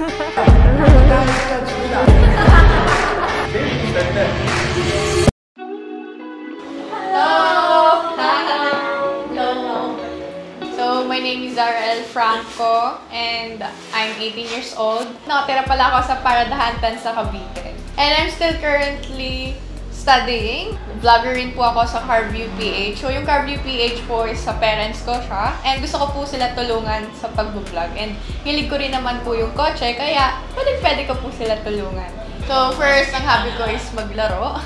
So, my name is Zara L. Franco and I'm 18 years old. Nakatira pala ako sa Paradahantan sa Cavite. And I'm still currently studying. Vlogger rin po ako sa CarView PH. So, yung CarView PH po is sa parents ko siya. And gusto ko po sila tulungan sa pag-vlog. And hilig ko rin naman po yung kotse, kaya pwede ko po sila tulungan. So, first, ang hobby ko is maglaro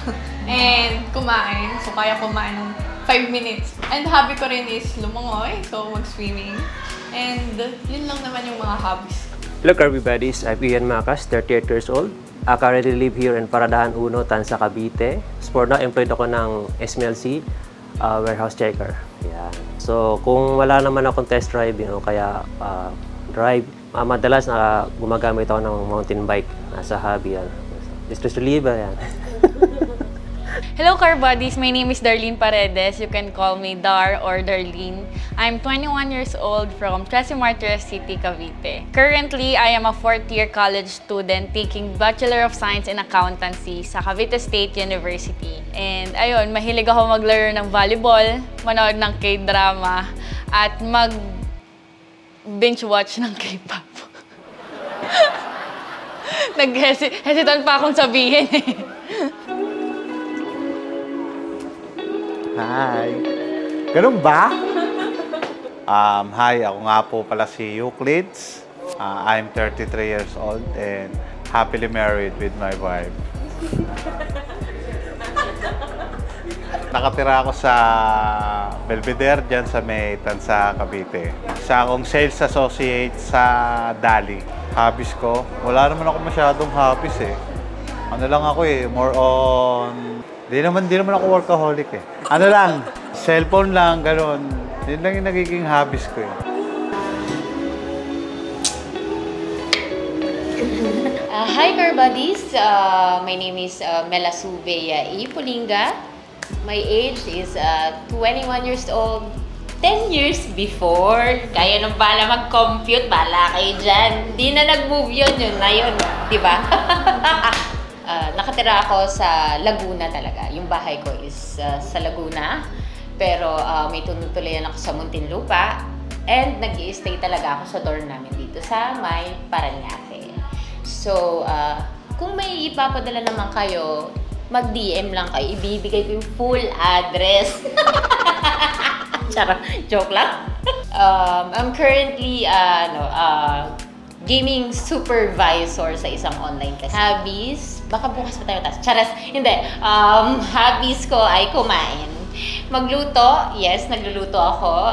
and kumain. So, kaya kumain ng 5 minutes. And hobby ko rin is lumangoy, so mag-swimming. And yun lang naman yung mga hobbies. Hello everybody, I'm Ian Macas, 38 years old. I currently live here in Paradahan 1, Tansa, Cavite. For now, employed ako ng SMLC, warehouse checker. Yan. So kung wala naman akong test drive, kaya drive, madalas gumagamit ako ng mountain bike sa hobby. Yan. Just to live, yan. Hello car buddies, my name is Darlene Paredes. You can call me Dar or Darlene. I'm 21 years old from Tres Marias City, Cavite. Currently, I am a 4th-year college student taking Bachelor of Science in Accountancy sa Cavite State University. And ayun, mahilig ako maglaro ng volleyball, manood ng K-drama, at mag-binge watch ng K-pop. Nag-hesitant pa akong sabihin eh. Hi! Ganun ba? Hi, ako nga po pala si Euclides. I'm 33 years old and happily married with my wife. Nakatira ako sa Belvedere, dyan sa may Tansa, Cavite. Isa akong sales associate sa Dali. Hobbies ko, wala naman ako masyadong hobbies eh. Ano lang ako eh, more on... Di naman ako workaholic eh. Ano lang, cellphone lang, gano'n. Yun lang yung nagiging hobbies ko eh. Hi car buddies, my name is Melasubea E. Pulinga. My age is 21 years old. 10 years before. Kaya nung bala mag-compute, bala kayo dyan. Di na nag-move yun na yun. Diba? Nakatira ako sa Laguna talaga. Yung bahay ko is sa Laguna. Pero may tunutuloyan ako sa Muntinlupa. And nag-i-stay talaga ako sa dorm namin dito sa may Parañaque. So, kung may ipapadala naman kayo, mag-DM lang kayo. Ibibigay ko yung full address. Charot, joke lang. I'm currently, gaming supervisor sa isang online kasi. Hobbies, baka bukas pa tayo taas. Charas, hindi. Hobbies ko ay kumain. Magluto, yes, nagluluto ako.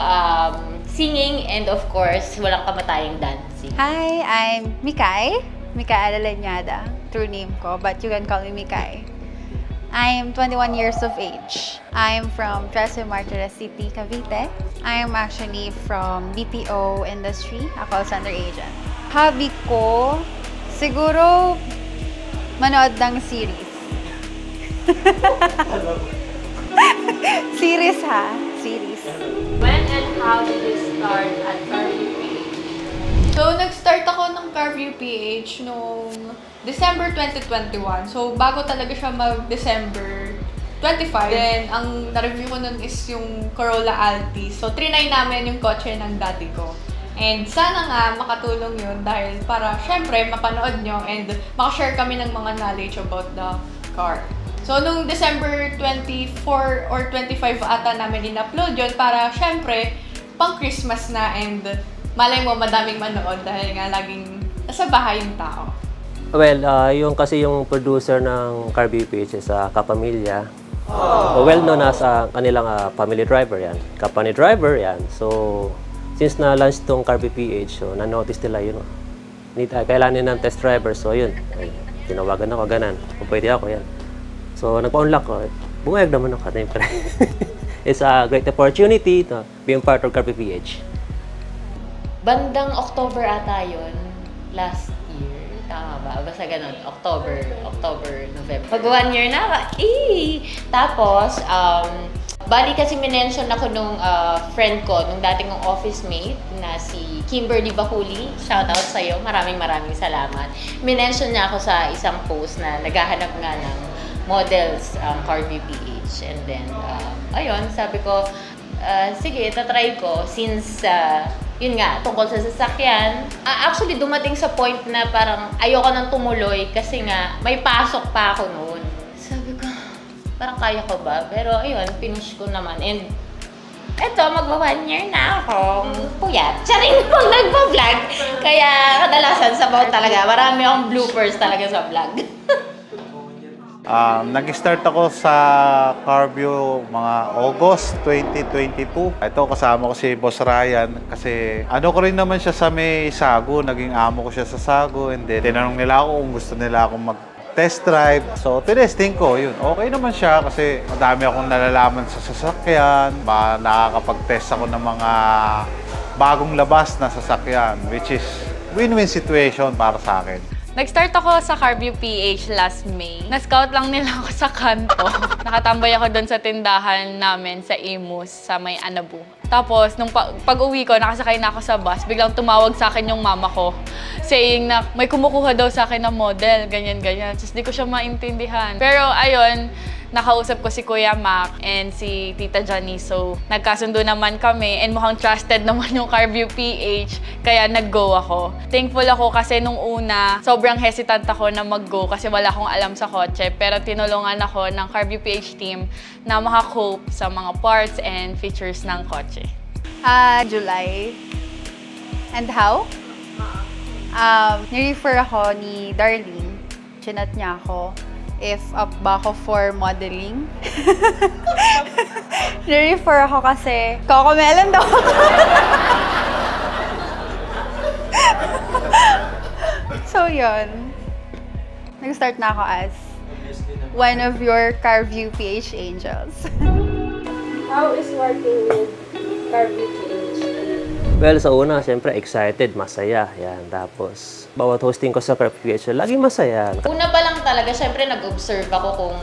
Singing, and of course, walang kamatayang dancing. Hi, I'm Mikay. Mikay Alaleñada, true name ko, but you can call me Mikay. I am 21 years of age. I am from Tres Marias City, Cavite. I am actually from BPO industry, a call center agent. Hobby ko, siguro manood ng series. Series ha? Series. When and how did you start at CarView PH? So, nag-start ako ng CarView PH noong December 2021. So, bago talaga siya mag-December 25. Then, ang na-review ko nun is yung Corolla Altis. So, trinay namin yung kotse ng daddy ko. And sana nga makatulong yun dahil para syempre mapanood nyo and makashare kami ng mga knowledge about the car. So, nung December 24 or 25 ata namin in-upload yun para syempre pang Christmas na and malay mo madaming manood dahil nga laging nasa bahay yung tao. Well, yung kasi yung producer ng CarView PH sa Kapamilya, well-known as kanilang family driver yan. Company driver yan. So, since na-launch itong CarView PH, so na-notice nila yun. Kailangan ng test driver, so yun. Ay, tinawagan ako, ganan. Kung pwede ako, yan. So, nagpa-unlock ko. Bumayag naman ako. It's a great opportunity to being part of CarView PH. Bandang October ata yun, last year. Tama ba? Basta ganun. October, November. Pag 1 year na, Tapos, Bali kasi minention ako nung friend ko, nung dating kong office mate na si Kimberly Bahuli. Shoutout sa'yo, maraming salamat. Minention niya ako sa isang post na naghahanap nga ng models Carview PH. And then, ayun, sabi ko, sige, tatry ko since, yun nga, tungkol sa sasakyan. Actually, dumating sa point na parang ayoko nang tumuloy kasi nga, may pasok pa ako noon. Sabi ko, parang kaya ko ba? Pero ayun, finish ko naman. And eto, magwa 1 year na akong puyat. Charing kung nagpa-vlog. Kaya kadalasan sabaw talaga. Marami akong bloopers talaga sa vlog. Nag-start ako sa Carview mga August 2022. Ito, kasama ko si Boss Ryan kasi ano ko rin naman siya sa may Sago. Naging amo ko siya sa Sago. And then, tinanong nila ako kung gusto nila akong mag-test drive. So, tinesting ko, yun. Okay naman siya kasi madami akong nalalaman sa sasakyan. Nakakapag-test ako ng mga bagong labas na sasakyan, which is win-win situation para sa akin. Nag-start ako sa Carview PH last May. Na-scout lang nila ako sa kanto. Nakatambay ako doon sa tindahan namin sa Imus, sa may Anabu. Tapos, nung pag-uwi ko, nakasakay na ako sa bus, biglang tumawag sa akin yung mama ko, saying na may kumukuha daw sa akin na model, ganyan-ganyan. Tapos, di ko siya maintindihan. Pero, ayun, nakausap ko si Kuya Mac and si Tita Johnny. So, nagkasundo naman kami and mukhang trusted naman yung Carview PH. Kaya nag-go ako. Thankful ako kasi nung una, sobrang hesitant ako na mag-go kasi wala akong alam sa kotse. Pero tinulungan ako ng Carview PH team na makakope sa mga parts and features ng kotse. July. And how? Ni-refer ako ni Darlene. Chinat niya ako if up ba ako for modeling. Ni-refer ako kasi Cocomelon daw ako. So yun. Nag-start na ako as one of your Carview PH angels. How is working with Carview PH? Well, sa una, siyempre excited, masaya. Yan. Tapos, bawat hosting ko sa Carview PH, laging masaya. Una pa lang talaga, syempre nag-observe ako kung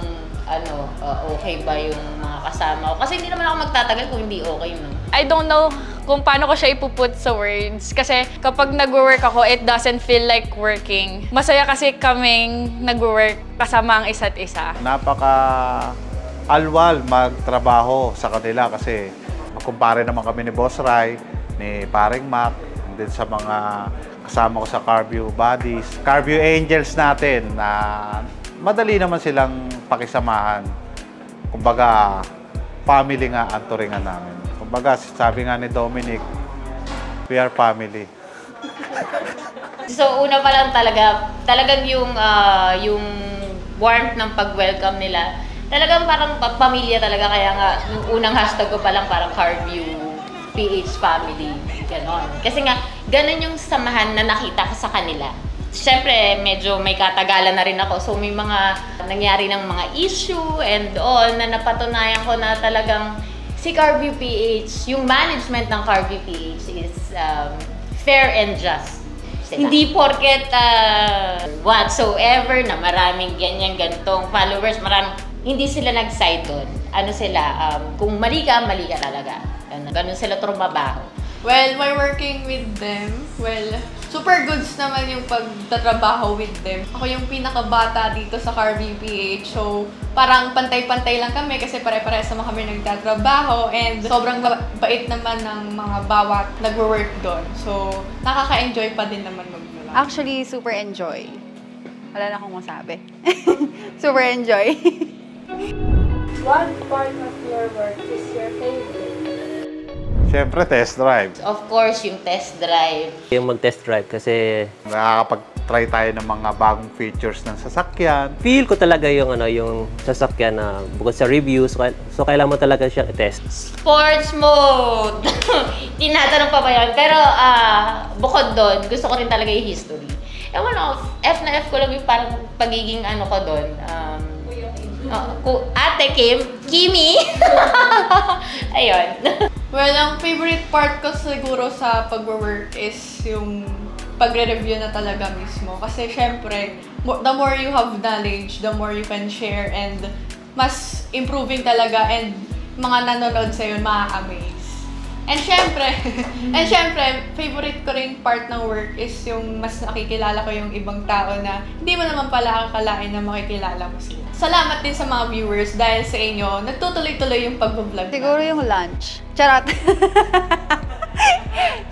okay ba yung mga kasama ko. Kasi hindi naman ako magtatagal kung hindi okay, no? I don't know kung paano ko siya ipuput sa words. Kasi kapag nag-work ako, it doesn't feel like working. Masaya kasi kaming nag-work kasama ang isa't isa. Napaka-alwal magtrabaho sa kanila kasi magkumpare naman kami ni Boss Rai, ni Paring Mac, and then sa mga kasama ko sa Carview Buddies. Carview Angels natin na madali naman silang pakisamahan. Kumbaga, family nga ang turingan namin. Kumbaga, sabi nga ni Dominic, we are family. So, una pa lang talagang yung warmth ng pag-welcome nila, talagang parang pamilya talaga. Kaya nga, yung unang hashtag ko pa lang parang Carview PH family. Ganon. Kasi nga, ganon yung samahan na nakita ko sa kanila. Siyempre, medyo may katagalan na rin ako. So, may mga nangyari ng mga issue and all na napatunayan ko na talagang si Carview PH, yung management ng Carview PH is fair and just. Hindi porket whatsoever na maraming ganyan-gantong followers, hindi sila nag-side doon. Ano sila, kung mali ka talaga. Ganun sila trumabaho. Well, my working with them, super goods naman yung pagtatrabaho with them. Ako yung pinakabata dito sa Carview PH, so parang pantay-pantay lang kami kasi pare-parehas naman kami nagtatrabaho and sobrang bait naman ng mga bawat nag-work doon. So, nakaka-enjoy pa din naman mag-vlog. Actually, super enjoy. Wala na akong masabi. Super enjoy. What part of your work is your favorite? Siyempre, test drive. Of course, yung test drive. Yung mag-test drive kasi Nakakapag-try tayo ng mga bagong features ng sasakyan. feel ko talaga yung sasakyan na bukod sa reviews, so kailangan mo talaga siyang i-test. Sports mode! Tinatanong pa ba yun? Pero bukod doon, gusto ko rin talaga yung history. Ewan ako, F na F ko lang yung parang pagiging ko doon. Ate Kimi! Ayun. Well, ang favorite part ko siguro sa pag-work is yung pagre-review na talaga mismo. Kasi syempre, the more you have knowledge, the more you can share and mas improving talaga and mga nanonood sa'yo, maa-amaze. And syempre, favorite ko rin part ng work is yung mas nakikilala ko yung ibang tao na hindi mo naman pala akalain na makikilala mo sila. Salamat din sa mga viewers dahil sa inyo, nagtutuloy-tuloy yung pag-vlog. Siguro yung lunch. Charot.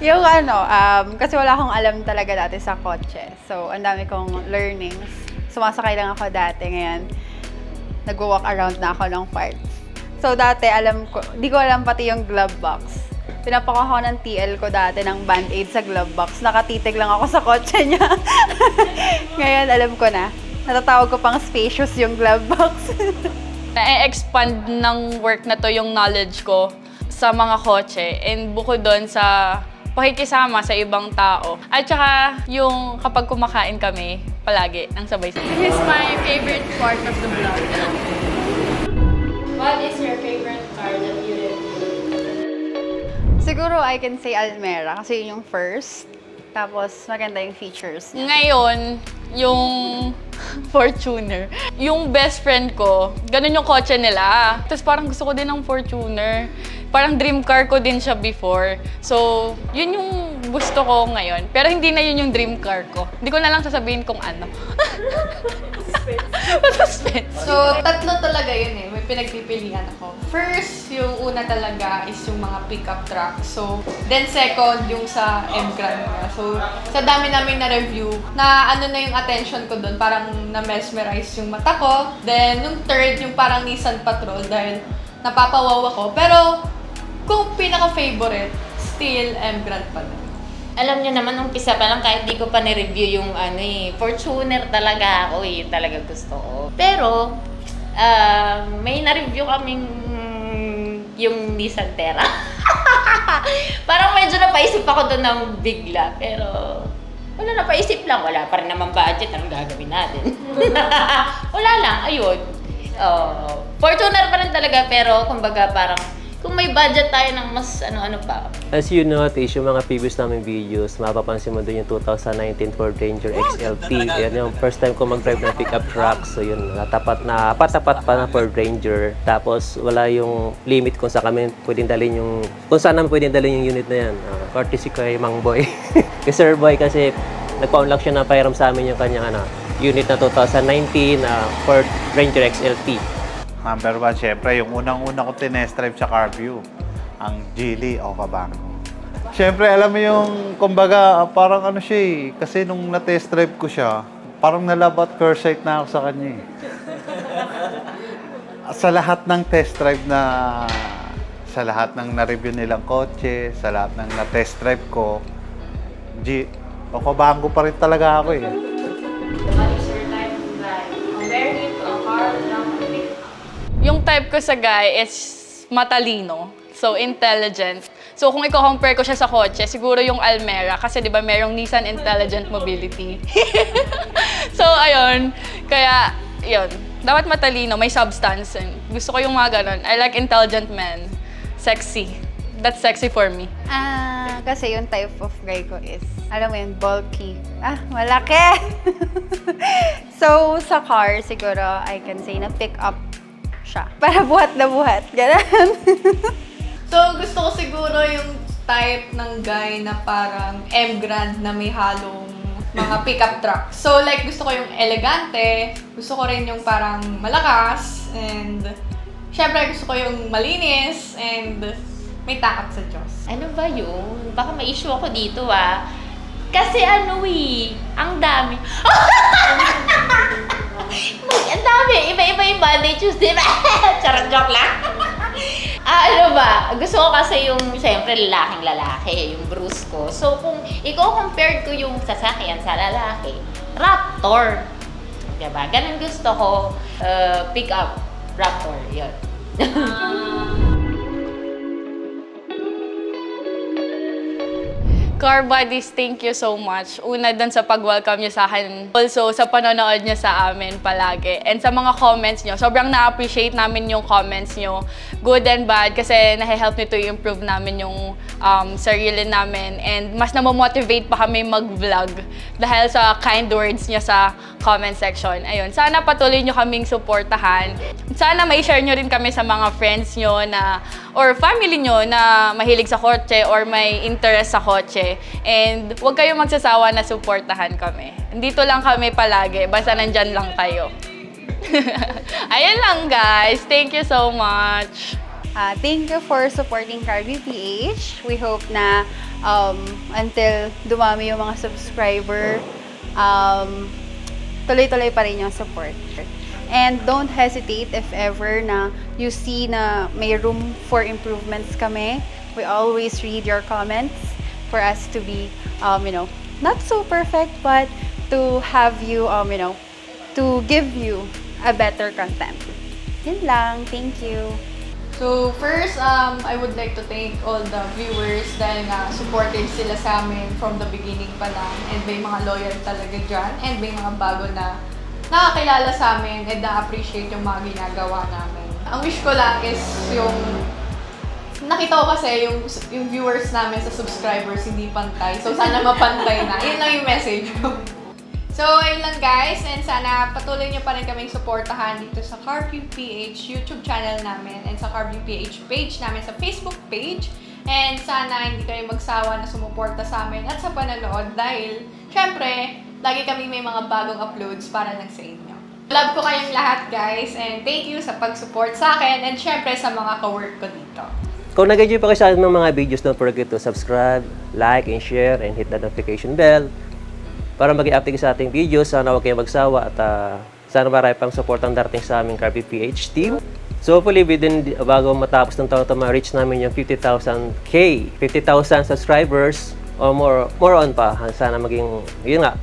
Yung kasi wala akong alam talaga dati sa kotse. So, ang dami kong learnings. Sumasakay lang ako dati. Ngayon, nag-walk around na ako ng parts. So, dati di ko alam pati yung glove box. Pinapakuha ko ng TL ko dati ng band-aid sa glove box. Nakatitig lang ako sa kotse niya. Ngayon, alam ko na. Natatawag ko pang spacious yung glove box. Na-expand ng work na to yung knowledge ko sa mga kotse. And bukod doon sa pakikisama sa ibang tao. At saka yung kapag kumakain kami, palagi, ang sabay-sabay. This is my favorite part of the vlog. What is your favorite car that you review? Siguro I can say Almera kasi yun yung first. Tapos maganda yung features niya. Ngayon, yung Fortuner. Yung best friend ko, ganun yung kotse nila. Tapos parang gusto ko din ng Fortuner. Parang dream car ko din siya before. So, yun yung gusto ko ngayon. Pero hindi na yun yung dream car ko. Hindi ko na lang sasabihin kung ano. Suspense. So, tatlo talaga yun eh. May pinagpipilian ako. First, yung una talaga is yung mga pickup truck. So, then second, yung sa M-Grand. So, sa dami namin na-review, na ano na yung attention ko doon, parang na-mesmerize yung mata ko. Then, yung third, yung parang Nissan Patrol dahil napapawaw ako. Pero, kung pinaka-favorite, still M-Grand pa din. Alam niyo naman, umpisa pa lang kahit di ko pa ni-review yung Fortuner talaga ako talaga gusto ko. Pero, may na-review kaming yung Nissan Terra. Parang medyo napaisip ako doon ng bigla, pero wala, napaisip lang. Wala pa rin naman budget, anong gagawin natin? Wala lang, ayun. Fortuner pa rin talaga, pero kumbaga parang kung may budget tayo ng mas ano-ano pa. As you notice, yung mga previous naming videos, mapapansin mo doon yung 2019 Ford Ranger XLT. Yan yung first time ko mag-drive ng pickup truck. So yun, patapat pa na Ford Ranger. Tapos wala yung limit kung saan kami pwedeng dalhin yung unit na yan. Courtesy kay Mang Boy. Kay Sir Boy kasi nagpa-unlock siya na pairam sa amin yung kanyang unit na 2019 Ford Ranger XLT. Number 1, syempre, yung unang-una ko tinest drive sa CarView, ang Geely o Kabango. Syempre, alam mo yung, kumbaga, parang ano siya eh, kasi nung na-test drive ko siya, parang nalabat first sight na ako sa kanya eh. Sa lahat ng test drive sa lahat ng na-review nilang kotse, sa lahat ng na-test drive ko, o Kabango pa rin talaga ako eh. What is your type of drive? Compare it to a car lang. Yung type ko sa guy is matalino. So, intelligent. So, kung i-compare ko siya sa kotse, siguro yung Almera. Kasi, di ba, merong Nissan Intelligent Mobility. So, ayun. Kaya, yun. Dapat matalino, may substance. Gusto ko yung mga ganun. I like intelligent men. Sexy. That's sexy for me. Kasi yung type of guy ko is, alam mo yun, bulky. Malaki! So, sa car, siguro, I can say na pick up siya. Para buhat na buhat. Ganun. So, gusto ko siguro yung type ng guy na parang M-Grand na may halong mga pickup truck. So, like, gusto ko yung elegante, gusto ko rin yung parang malakas, and syempre gusto ko yung malinis, and may takot sa Diyos. Ano ba yun? Baka may issue ako dito Kasi ang dami. Ang dami. Iba-iba yung body choose, di ba? Charot, joke lang. Ano ba? Gusto ko kasi yung, siyempre, lalaking-lalaki, yung Bruce ko. So, kung i-compare ko yung sasakyan sa lalaki, Raptor. Diba? Ganun gusto ko. Pick up. Raptor. Yun. Car Buddies, thank you so much. Una dun sa pag-welcome nyo sa akin. Also, sa panonood nyo sa amin palagi. And sa mga comments nyo, sobrang na-appreciate namin yung comments nyo. Good and bad, kasi nahe-help nyo to improve namin yung sarili namin. And mas namomotivate pa kami mag-vlog dahil sa kind words nyo sa comment section. Ayun, sana patuloy nyo kaming suportahan. Sana may share nyo rin kami sa mga friends nyo na, or family nyo na mahilig sa kotse or may interest sa kotse. And huwag kayong magsasawa na suportahan kami. Dito lang kami palagi, basta nandyan lang kayo. Ayan lang guys, thank you so much. Thank you for supporting CarView PH. We hope na until dumami yung mga subscriber, tuloy-tuloy pa rin yung support. And don't hesitate if ever na you see na may room for improvements kami. We always read your comments for us to be, not so perfect, but to have you, to give you a better content. Yun lang. Thank you. So first, I would like to thank all the viewers dahil nga supported sila sa amin from the beginning pa lang, and may mga loyal talaga dyan, and may mga bago na nakakilala sa amin and na-appreciate yung mga ginagawa namin. Ang wish ko lang is yung nakita ko kasi yung viewers namin sa subscribers hindi pantay, so sana mapantay na. Yun lang yung message ko. So, ayun lang guys, and sana patuloy nyo pa rin kaming suportahan dito sa CarView PH YouTube channel namin and sa CarView PH page namin sa Facebook page. And sana hindi kayo magsawa na sumuporta sa amin at sa panonood dahil, syempre, lagi kami may mga bagong uploads para lang sa inyo. Love ko kayong lahat guys, and thank you sa pag-support sa akin and syempre sa mga ka-work ko dito. Kung nag-enjoy pa kayo sa ating mga videos, don't forget to subscribe, like, and share, and hit the notification bell para maging update sa ating videos. Sana huwag kayong magsawa at sana marami pang support ang darating sa aming CarView PH team. So hopefully bago matapos ng taon ito, ma-reach namin yung 50,000 subscribers o more on pa. Sana maging, yun nga,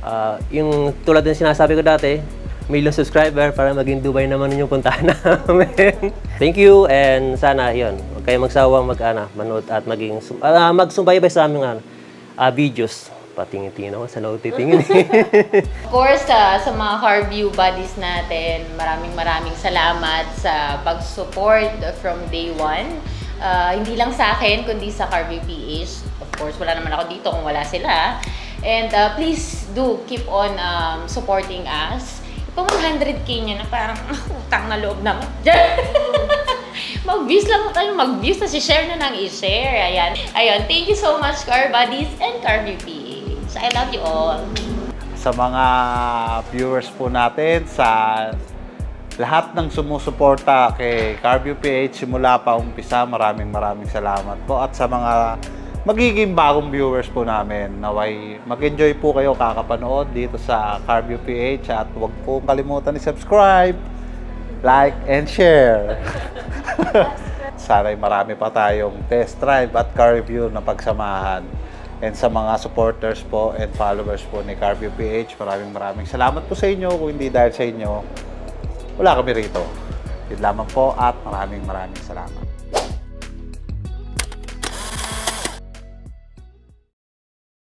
yung tulad ng sinasabi ko dati, million subscriber para maging Dubai naman yung puntahan namin. Thank you, and sana yun, huwag kayong magsawang manood at maging magsubaybay sa aming videos. Patingin-tingin ako sa loob titingin. Of course, sa mga CarView buddies natin, maraming salamat sa pag-support from day one. Hindi lang sa akin, kundi sa CarView PH. Of course, wala naman ako dito kung wala sila. And please do keep on supporting us. Ipang 100K nyo na parang utang na loob naman. Mag-views lang tayo, mag-views na share na nang i-share. Ayan, thank you so much, Car Buddies and CarView PH. I love you all. Sa mga viewers po natin, sa lahat ng sumusuporta kay CarView PH simula pa umpisa, maraming salamat po. At sa mga magiging bagong viewers po namin, naway mag-enjoy po kayo kakapanood dito sa CarView PH at huwag po kalimutan i-subscribe, like, and share. Sana'y marami pa tayong test drive at car review na pagsamahan. And sa mga supporters po and followers po ni CarView PH, maraming salamat po sa inyo. Kung hindi dahil sa inyo, wala kami rito. Yun lamang po at maraming salamat.